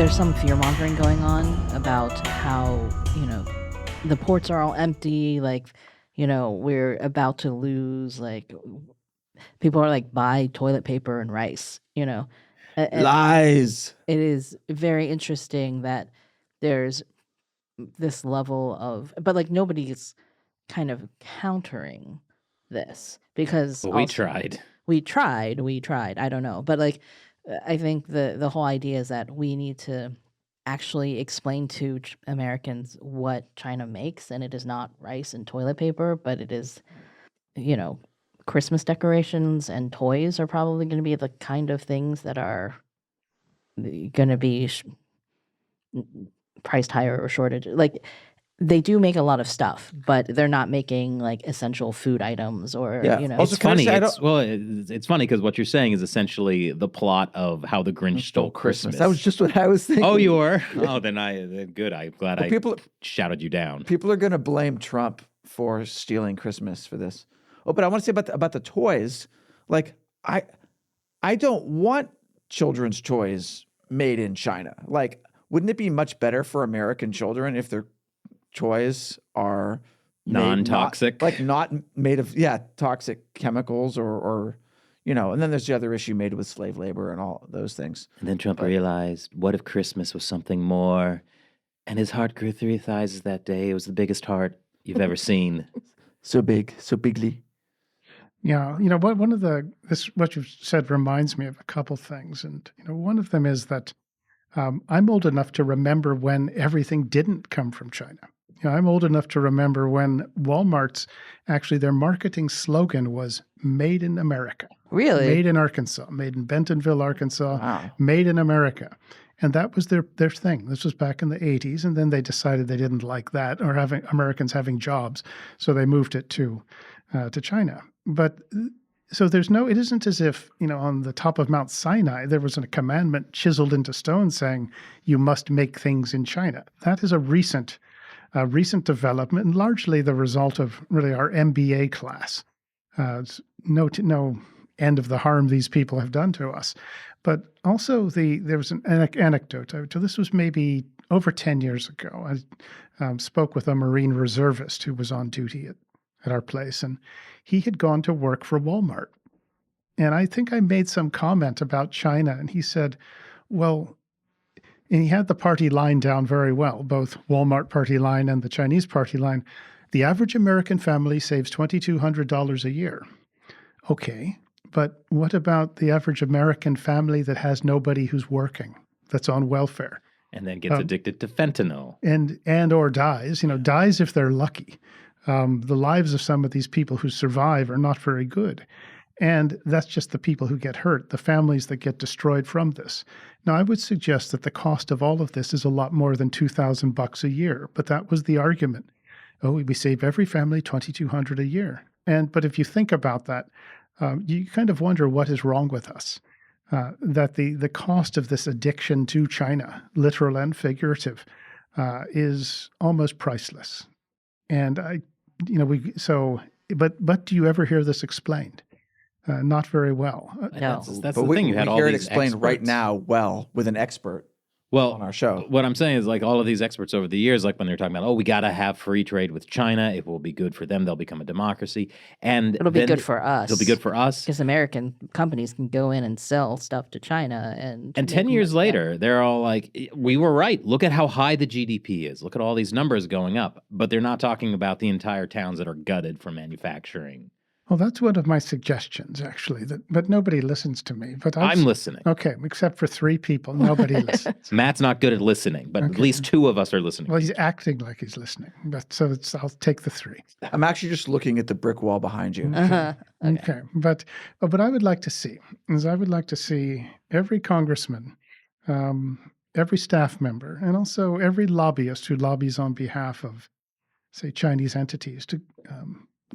there's some fear mongering going on about how, the ports are all empty, like, we're about to lose, like, people are like, buy toilet paper and rice, And Lies. it is very interesting that there's this level of, but like nobody's kind of countering this because Well, we also tried. we tried. I don't know, but like I think the whole idea is that we need to actually explain to Americans what China makes, and it is not rice and toilet paper, but it is, you know, Christmas decorations and toys are probably going to be the kind of things that are going to be priced higher or shortage. Like they do make a lot of stuff, but they're not making like essential food items or, Yeah. Also, It's can I funny. say I It's funny because what you're saying is essentially the plot of How the Grinch Stole Christmas. That was just what I was thinking. Oh, you were? Oh, then good. I'm glad Well, shouted you down. People are going to blame Trump for stealing Christmas for this. Oh, but I want to say about the toys. Like, I don't want children's toys made in China. Like, wouldn't it be much better for American children if their toys are Non-toxic? not made of toxic chemicals or and then there's the other issue made with slave labor and all those things. And then Trump realized, what if Christmas was something more? And his heart grew 3 sizes that day. It was the biggest heart you've ever seen. So big, so bigly. Yeah, what you've said reminds me of a couple things, and one of them is that I'm old enough to remember when everything didn't come from China. I'm old enough to remember when Walmart's actually their marketing slogan was "Made in America." Really? Made in Arkansas, made in Bentonville, Arkansas, Wow. Made in America. And that was their thing. This was back in the 80s, and then they decided they didn't like that or having Americans having jobs, so they moved it to China. But so it isn't as if, on the top of Mount Sinai, there was a commandment chiseled into stone saying you must make things in China. That is a recent development and largely the result of really our MBA class. It's no end of the harm these people have done to us. But also there was an anecdote. So this was maybe over 10 years ago. I spoke with a Marine reservist who was on duty at our place, and he had gone to work for Walmart. And I think I made some comment about China, and he said, well, and he had the party line down very well, both Walmart party line and the Chinese party line. The average American family saves $2,200 a year. Okay, but what about the average American family that has nobody who's working, that's on welfare? And then gets addicted to fentanyl. And or dies, dies if they're lucky. The lives of some of these people who survive are not very good. And that's just the people who get hurt, the families that get destroyed from this. Now, I would suggest that the cost of all of this is a lot more than $2,000 a year, but that was the argument. Oh, we save every family $2,200 a year. But if you think about that, you kind of wonder what is wrong with us. That the cost of this addiction to China, literal and figurative, is almost priceless. And but do you ever hear this explained? Not very well. No. That's the thing. You had all hear it these explained right experts. now with an expert on our show. What I'm saying is like all of these experts over the years, like when they're talking about, we got to have free trade with China. It will be good for them. They'll become a democracy. And It'll be good for us. It'll be good for us. Because American companies can go in and sell stuff to China. And 10 years later, they're all like, we were right. Look at how high the GDP is. Look at all these numbers going up. But they're not talking about the entire towns that are gutted for manufacturing. Well, that's one of my suggestions, actually. But nobody listens to me. But I'm listening. Okay, except for 3 people, nobody listens. Matt's not good at listening, but at least 2 of us are listening. Well, he's acting like he's listening. But I'll take the 3. I'm actually just looking at the brick wall behind you. Okay. But what I would like to see is every congressman, every staff member, and also every lobbyist who lobbies on behalf of, say, Chinese entities to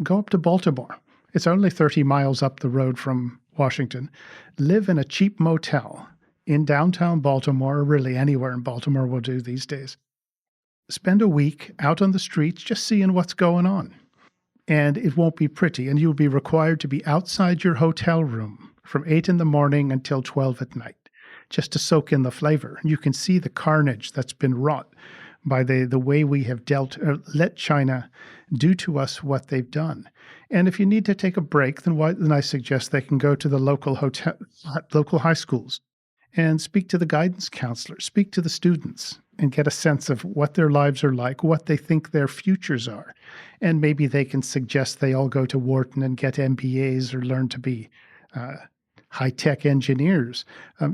go up to Baltimore. It's only 30 miles up the road from Washington. Live in a cheap motel in downtown Baltimore, or really anywhere in Baltimore will do these days. Spend a week out on the streets just seeing what's going on. And it won't be pretty, and you'll be required to be outside your hotel room from 8 in the morning until 12 at night. just to soak in the flavor. You can see the carnage that's been wrought by the way we have dealt or let China do to us what they've done. And if you need to take a break, then I suggest they can go to the local high schools and speak to the guidance counselors, speak to the students, and get a sense of what their lives are like, what they think their futures are. And maybe they can suggest they all go to Wharton and get MBAs or learn to be high-tech engineers.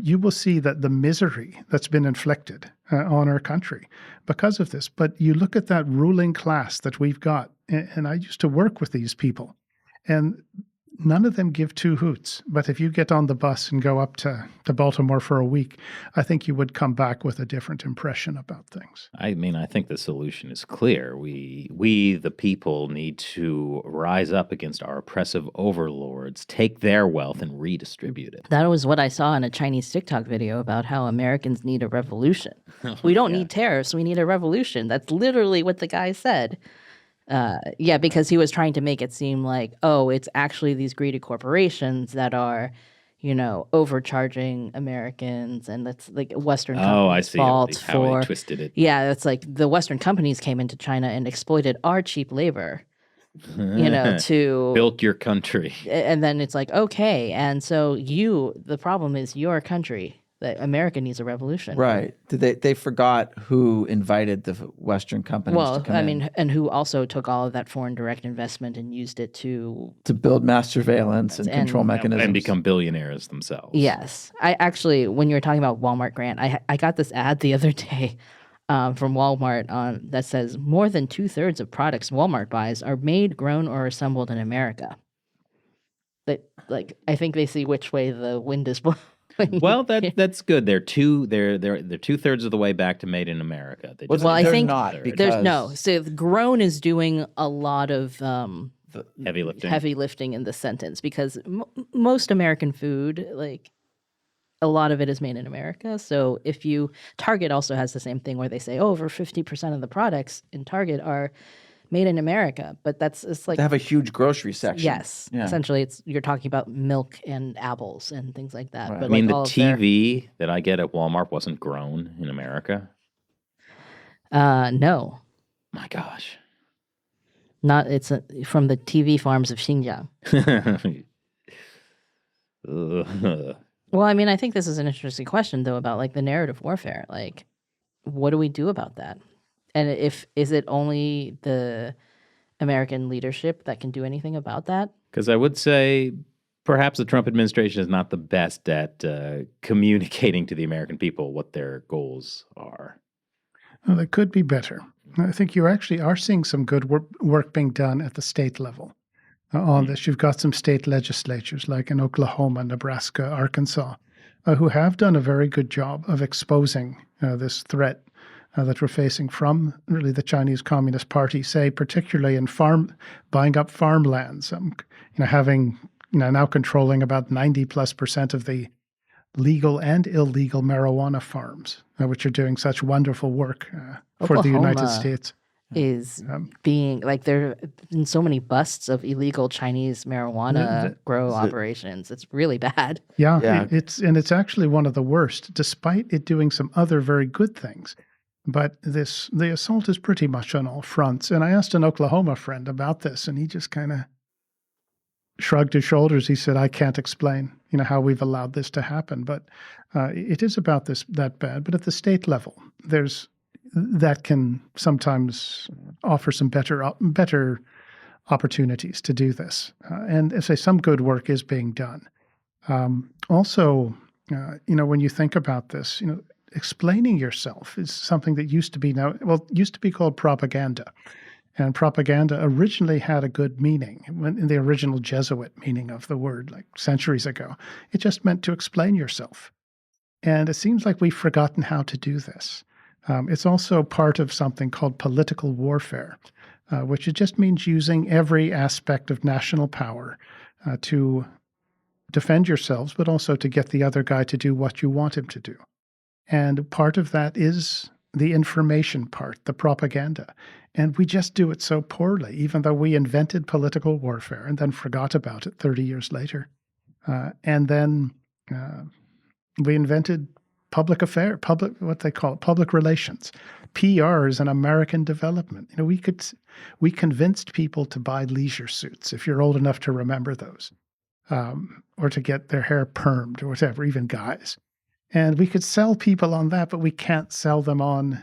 You will see that the misery that's been inflicted on our country because of this. But you look at that ruling class that we've got, and I used to work with these people, and none of them give two hoots. But if you get on the bus and go up to Baltimore for a week, I think you would come back with a different impression about things. I mean, I think the solution is clear. We, the people, need to rise up against our oppressive overlords, take their wealth and redistribute it. That was what I saw in a Chinese TikTok video about how Americans need a revolution. We don't need tariffs. We need a revolution. That's literally what the guy said. Yeah, because he was trying to make it seem like, oh, it's actually these greedy corporations that are, overcharging Americans, and that's like Western companies' fault how he twisted it. Yeah, it's like the Western companies came into China and exploited our cheap labor, to built your country. And then it's like, okay, and so the problem is your country. That America needs a revolution. Right. They forgot who invited the Western companies to come in. And who also took all of that foreign direct investment and used it to build mass surveillance and control mechanisms. And become billionaires themselves. Yes. I actually, when you were talking about Walmart, Grant, I got this ad the other day from Walmart that says more than 2/3 of products Walmart buys are made, grown, or assembled in America. I think they see which way the wind is blowing. Well, that's good. They're 2/3 of the way back to made in America. I think not, there's no. So grown is doing a lot of heavy lifting in the sentence, because most American food, a lot of it is made in America. So Target also has the same thing where they say over 50% of the products in Target are made in America, but it's like they have a huge grocery section. Yes, yeah. Essentially, you're talking about milk and apples and things like that. Right. But I mean, the TV that I get at Walmart wasn't grown in America. No. My gosh. Not. It's from the TV farms of Xinjiang. Well, I mean, I think this is an interesting question though about the narrative warfare. What do we do about that? And is it only the American leadership that can do anything about that? Because I would say perhaps the Trump administration is not the best at communicating to the American people what their goals are. Well, they could be better. I think you actually are seeing some good work being done at the state level on this. You've got some state legislatures like in Oklahoma, Nebraska, Arkansas, who have done a very good job of exposing this threat that we're facing from really the Chinese Communist Party, say particularly in buying up farmlands, having now controlling about 90+% of the legal and illegal marijuana farms, which are doing such wonderful work for the United States. Is being there have been so many busts of illegal Chinese marijuana grow operations. It's really bad. Yeah. It's actually one of the worst, despite it doing some other very good things. But the assault is pretty much on all fronts. And I asked an Oklahoma friend about this, and he just kind of shrugged his shoulders. He said, I can't explain, how we've allowed this to happen. But it is about that bad. But at the state level, that can sometimes offer some better opportunities to do this. And as I say, some good work is being done. Also, when you think about this, explaining yourself is something that used to be called propaganda. And propaganda originally had a good meaning, in the original Jesuit meaning of the word, centuries ago. It just meant to explain yourself. And it seems like we've forgotten how to do this. It's also part of something called political warfare, which it just means using every aspect of national power to defend yourselves, but also to get the other guy to do what you want him to do. And part of that is the information part, the propaganda. And we just do it so poorly, even though we invented political warfare and then forgot about it 30 years later. And then we invented public affair, what they call it, public relations. PR is an American development. We convinced people to buy leisure suits, if you're old enough to remember those, or to get their hair permed or whatever, even guys. And we could sell people on that, but we can't sell them on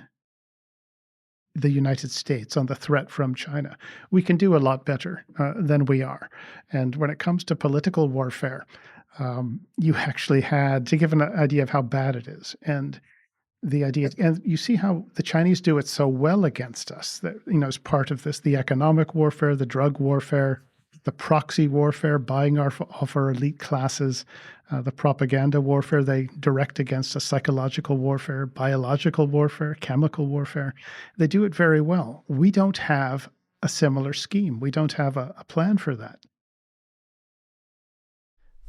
the United States, on the threat from China. We can do a lot better than we are. And when it comes to political warfare, you actually had to give an idea of how bad it is. And the idea, and you see how the Chinese do it so well against us, that, as part of this, the economic warfare, the drug warfare, the proxy warfare, buying off our elite classes, the propaganda warfare they direct against us, psychological warfare, biological warfare, chemical warfare. They do it very well. We don't have a similar scheme. We don't have a plan for that.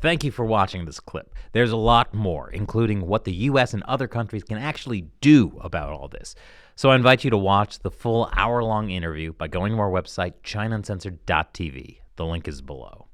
Thank you for watching this clip. There's a lot more, including what the US and other countries can actually do about all this. So I invite you to watch the full hour-long interview by going to our website, ChinaUncensored.tv. The link is below.